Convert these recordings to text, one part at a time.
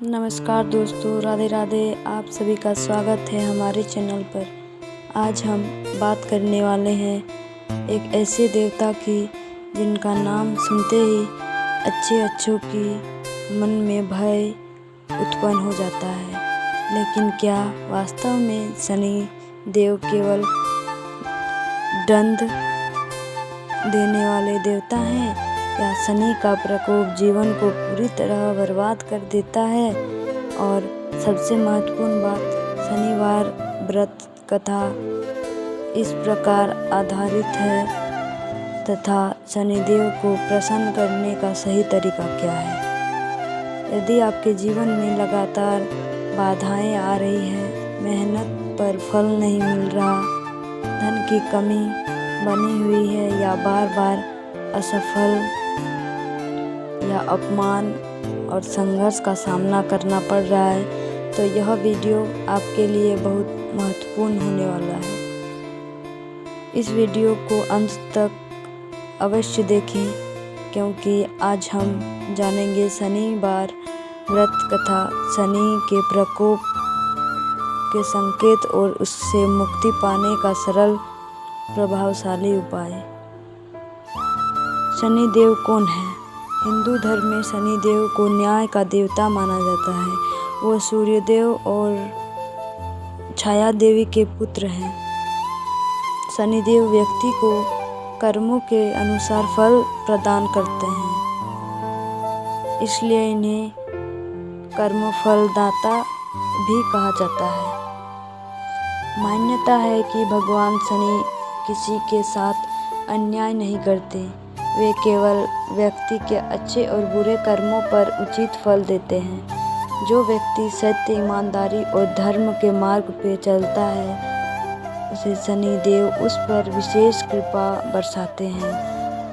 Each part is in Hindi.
नमस्कार दोस्तों, राधे राधे। आप सभी का स्वागत है हमारे चैनल पर। आज हम बात करने वाले हैं एक ऐसे देवता की जिनका नाम सुनते ही अच्छों की मन में भय उत्पन्न हो जाता है। लेकिन क्या वास्तव में शनि देव केवल दंड देने वाले देवता हैं, या शनि का प्रकोप जीवन को पूरी तरह बर्बाद कर देता है? और सबसे महत्वपूर्ण बात, शनिवार व्रत कथा इस प्रकार आधारित है तथा शनिदेव को प्रसन्न करने का सही तरीका क्या है? यदि आपके जीवन में लगातार बाधाएं आ रही हैं, मेहनत पर फल नहीं मिल रहा, धन की कमी बनी हुई है, या बार बार असफल या अपमान और संघर्ष का सामना करना पड़ रहा है, तो यह वीडियो आपके लिए बहुत महत्वपूर्ण होने वाला है। इस वीडियो को अंत तक अवश्य देखें, क्योंकि आज हम जानेंगे शनिवार व्रत कथा, शनि के प्रकोप के संकेत और उससे मुक्ति पाने का सरल प्रभावशाली उपाय। शनिदेव कौन है? हिंदू धर्म में शनिदेव को न्याय का देवता माना जाता है। वो सूर्यदेव और छाया देवी के पुत्र हैं। शनिदेव व्यक्ति को कर्मों के अनुसार फल प्रदान करते हैं, इसलिए इन्हें कर्मफलदाता भी कहा जाता है। मान्यता है कि भगवान शनि किसी के साथ अन्याय नहीं करते, वे केवल व्यक्ति के अच्छे और बुरे कर्मों पर उचित फल देते हैं। जो व्यक्ति सत्य, ईमानदारी और धर्म के मार्ग पे चलता है, उसे शनिदेव उस पर विशेष कृपा बरसाते हैं।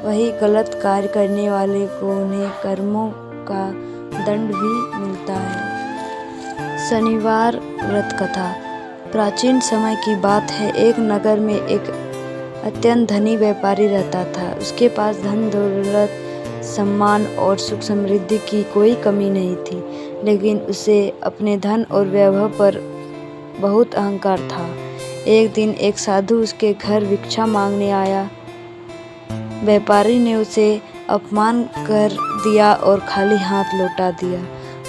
वही गलत कार्य करने वाले को उन्हें कर्मों का दंड भी मिलता है। शनिवार व्रत कथा। प्राचीन समय की बात है। एक नगर में एक अत्यंत धनी व्यापारी रहता था। उसके पास धन दौलत, सम्मान और सुख समृद्धि की कोई कमी नहीं थी, लेकिन उसे अपने धन और वैभव पर बहुत अहंकार था। एक दिन एक साधु उसके घर भिक्षा मांगने आया। व्यापारी ने उसे अपमान कर दिया और खाली हाथ लौटा दिया।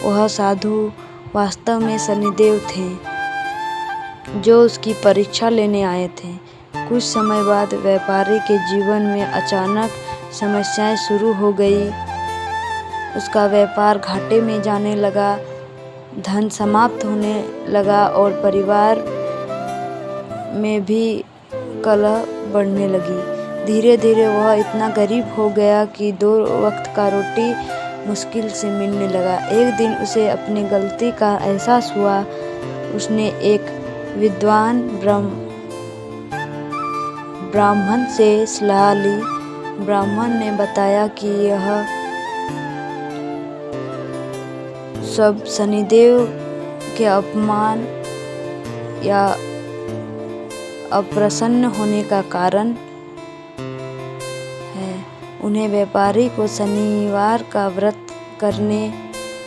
वह साधु वास्तव में शनिदेव थे, जो उसकी परीक्षा लेने आए थे। कुछ समय बाद व्यापारी के जीवन में अचानक समस्याएं शुरू हो गई। उसका व्यापार घाटे में जाने लगा, धन समाप्त होने लगा और परिवार में भी कलह बढ़ने लगी। धीरे धीरे वह इतना गरीब हो गया कि 2 वक्त का रोटी मुश्किल से मिलने लगा। एक दिन उसे अपनी गलती का एहसास हुआ। उसने एक विद्वान ब्राह्मण से सलाह ली। ब्राह्मण ने बताया कि यह सब शनिदेव के अपमान या अप्रसन्न होने का कारण है। उन्हें व्यापारी को शनिवार का व्रत करने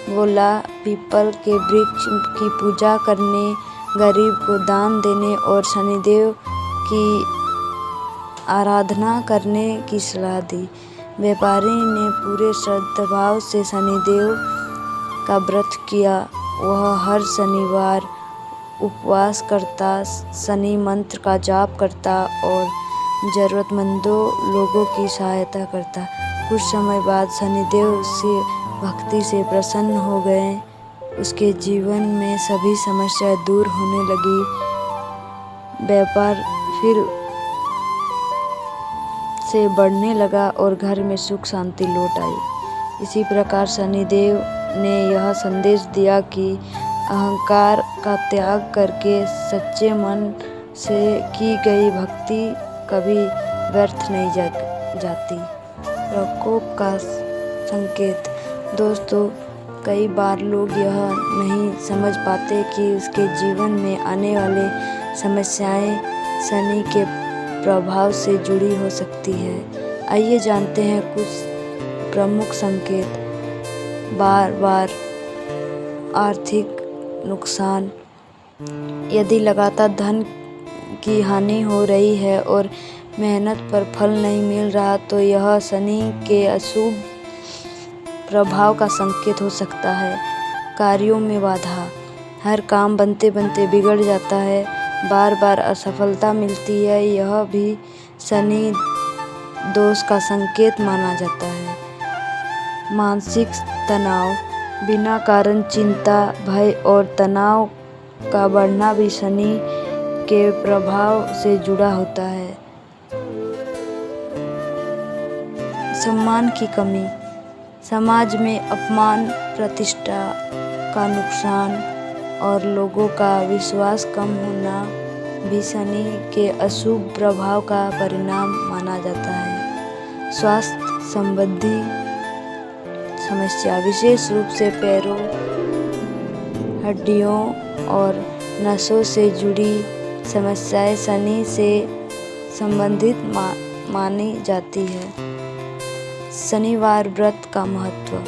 बोला, पीपल के वृक्ष की पूजा करने, गरीब को दान देने और शनिदेव की आराधना करने की सलाह दी। व्यापारी ने पूरे श्रद्धाभाव से शनिदेव का व्रत किया। वह हर शनिवार उपवास करता, शनि मंत्र का जाप करता और जरूरतमंदों लोगों की सहायता करता। कुछ समय बाद शनिदेव उससे भक्ति से प्रसन्न हो गए। उसके जीवन में सभी समस्याएं दूर होने लगी। व्यापार फिर से बढ़ने लगा और घर में सुख शांति लौट आई। इसी प्रकार शनिदेव ने यह संदेश दिया कि अहंकार का त्याग करके सच्चे मन से की गई भक्ति कभी व्यर्थ नहीं जाती। प्रकोप का संकेत। दोस्तों, कई बार लोग यह नहीं समझ पाते कि उसके जीवन में आने वाले समस्याएं शनि के प्रभाव से जुड़ी हो सकती है। आइए जानते हैं कुछ प्रमुख संकेत। बार बार आर्थिक नुकसान। यदि लगातार धन की हानि हो रही है और मेहनत पर फल नहीं मिल रहा तो यह शनि के अशुभ प्रभाव का संकेत हो सकता है। कार्यों में बाधा, हर काम बनते बनते बिगड़ जाता है, बार बार असफलता मिलती है, यह भी शनि दोष का संकेत माना जाता है। मानसिक तनाव, बिना कारण चिंता, भय और तनाव का बढ़ना भी शनि के प्रभाव से जुड़ा होता है। सम्मान की कमी, समाज में अपमान, प्रतिष्ठा का नुकसान और लोगों का विश्वास कम होना भी शनि के अशुभ प्रभाव का परिणाम माना जाता है। स्वास्थ्य संबंधी समस्या, विशेष रूप से पैरों, हड्डियों और नसों से जुड़ी समस्याएं शनि से संबंधित मानी जाती है। शनिवार व्रत का महत्व,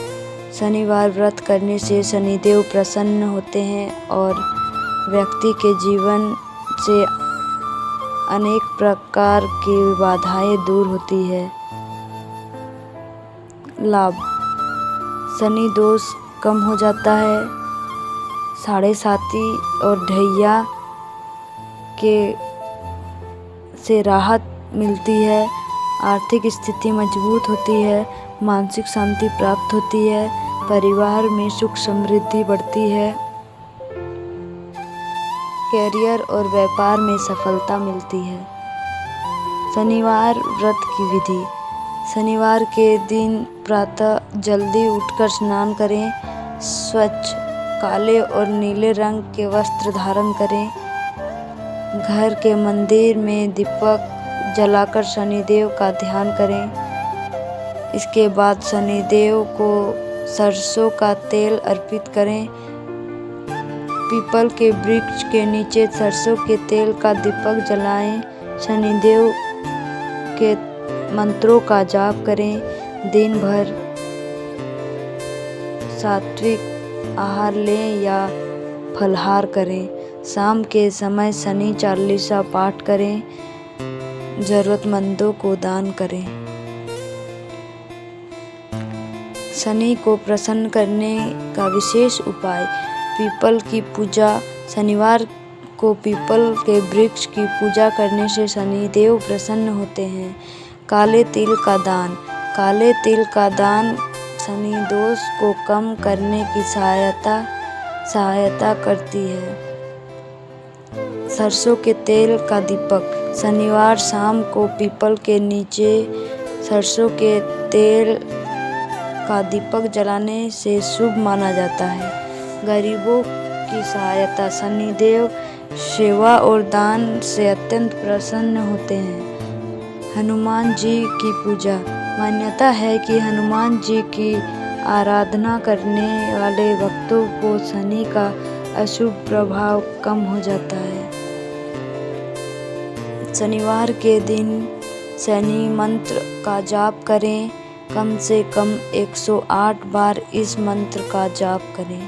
शनिवार व्रत करने से शनिदेव प्रसन्न होते हैं और व्यक्ति के जीवन से अनेक प्रकार की बाधाएं दूर होती है। लाभ, शनि दोष कम हो जाता है, साढ़े साती और ढैया के से राहत मिलती है, आर्थिक स्थिति मजबूत होती है, मानसिक शांति प्राप्त होती है, परिवार में सुख समृद्धि बढ़ती है, कैरियर और व्यापार में सफलता मिलती है। शनिवार व्रत की विधि, शनिवार के दिन प्रातः जल्दी उठकर स्नान करें, स्वच्छ काले और नीले रंग के वस्त्र धारण करें, घर के मंदिर में दीपक जलाकर शनिदेव का ध्यान करें। इसके बाद शनिदेव को सरसों का तेल अर्पित करें। पीपल के वृक्ष के नीचे सरसों के तेल का दीपक जलाएं। शनिदेव के मंत्रों का जाप करें। दिन भर सात्विक आहार लें या फलाहार करें। शाम के समय शनि चालीसा पाठ करें। जरूरतमंदों को दान करें। शनि को प्रसन्न करने का विशेष उपाय, पीपल की पूजा। शनिवार को पीपल के वृक्ष की पूजा करने से शनिदेव प्रसन्न होते हैं। काले तिल का दान, काले तिल का दान शनि दोष को कम करने की सहायता करती है। सरसों के तेल का दीपक, शनिवार शाम को पीपल के नीचे सरसों के तेल का दीपक जलाने से शुभ माना जाता है। गरीबों की सहायता, शनिदेव सेवा और दान से अत्यंत प्रसन्न होते हैं। हनुमान जी की पूजा, मान्यता है कि हनुमान जी की आराधना करने वाले भक्तों को शनि का अशुभ प्रभाव कम हो जाता है। शनिवार के दिन शनि मंत्र का जाप करें। कम से कम 108 बार इस मंत्र का जाप करें।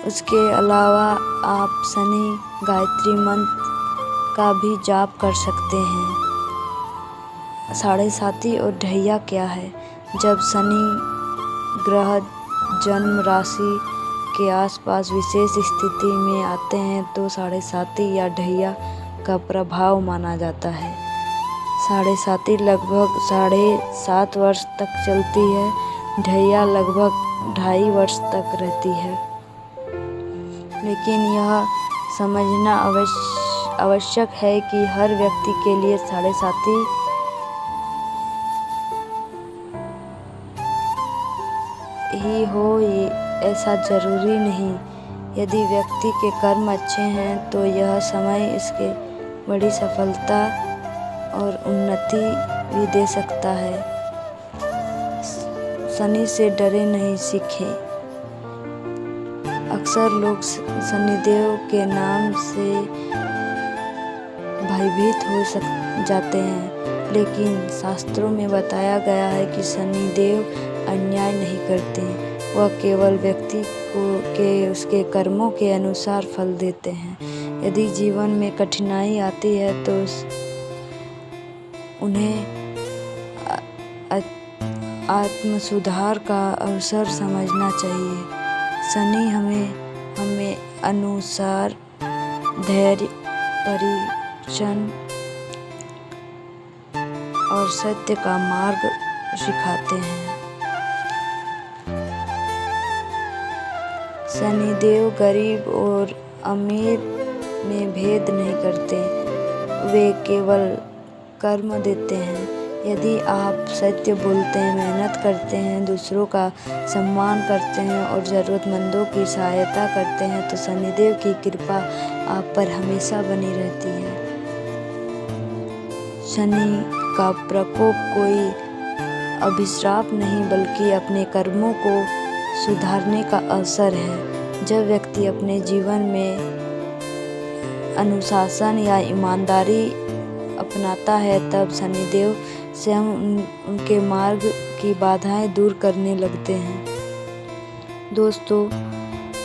उसके अलावा आप शनि गायत्री मंत्र का भी जाप कर सकते हैं। साढ़े साती और ढैया क्या है? जब शनि ग्रह जन्म राशि के आसपास विशेष स्थिति में आते हैं तो साढ़े साती या ढैया का प्रभाव माना जाता है। साढ़े साती लगभग 7.5 वर्ष तक चलती है, ढैया लगभग 2.5 वर्ष तक रहती है। लेकिन यह समझना आवश्यक है कि हर व्यक्ति के लिए साढ़े साती ही हो ऐसा जरूरी नहीं। यदि व्यक्ति के कर्म अच्छे हैं तो यह समय इसके बड़ी सफलता और उन्नति भी दे सकता है। शनि से डरे नहीं, सीखें। अक्सर लोग शनिदेव के नाम से भयभीत हो जाते हैं, लेकिन शास्त्रों में बताया गया है कि शनिदेव अन्याय नहीं करते, वह केवल व्यक्ति को उसके कर्मों के अनुसार फल देते हैं। यदि जीवन में कठिनाई आती है तो उन्हें आत्मसुधार का अवसर समझना चाहिए। शनि हमें अनुसार, धैर्य, परिश्रम और सत्य का मार्ग सिखाते हैं। शनिदेव गरीब और अमीर में भेद नहीं करते, वे केवल कर्म देते हैं। यदि आप सत्य बोलते हैं, मेहनत करते हैं, दूसरों का सम्मान करते हैं और ज़रूरतमंदों की सहायता करते हैं तो शनिदेव की कृपा आप पर हमेशा बनी रहती है। शनि का प्रकोप कोई अभिशाप नहीं बल्कि अपने कर्मों को सुधारने का अवसर है। जब व्यक्ति अपने जीवन में अनुशासन या ईमानदारी अपनाता है तब शनिदेव स्वयं उनके मार्ग की बाधाएं दूर करने लगते हैं। दोस्तों,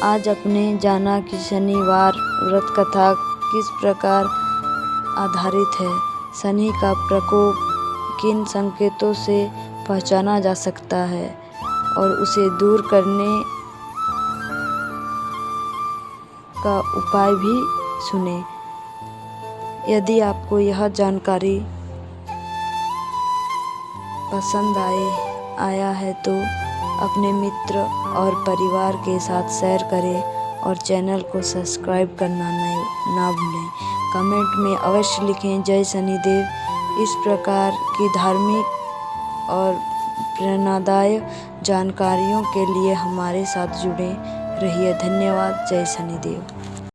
आज आपने जाना कि शनिवार व्रत कथा किस प्रकार आधारित है। शनि का प्रकोप किन संकेतों से पहचाना जा सकता है और उसे दूर करने का उपाय भी सुने। यदि आपको यह जानकारी पसंद आया है तो अपने मित्र और परिवार के साथ शेयर करें और चैनल को सब्सक्राइब करना ना भूलें। कमेंट में अवश्य लिखें जय शनिदेव। इस प्रकार की धार्मिक और प्रेरणादायक जानकारियों के लिए हमारे साथ जुड़े रहिए। धन्यवाद। जय शनिदेव।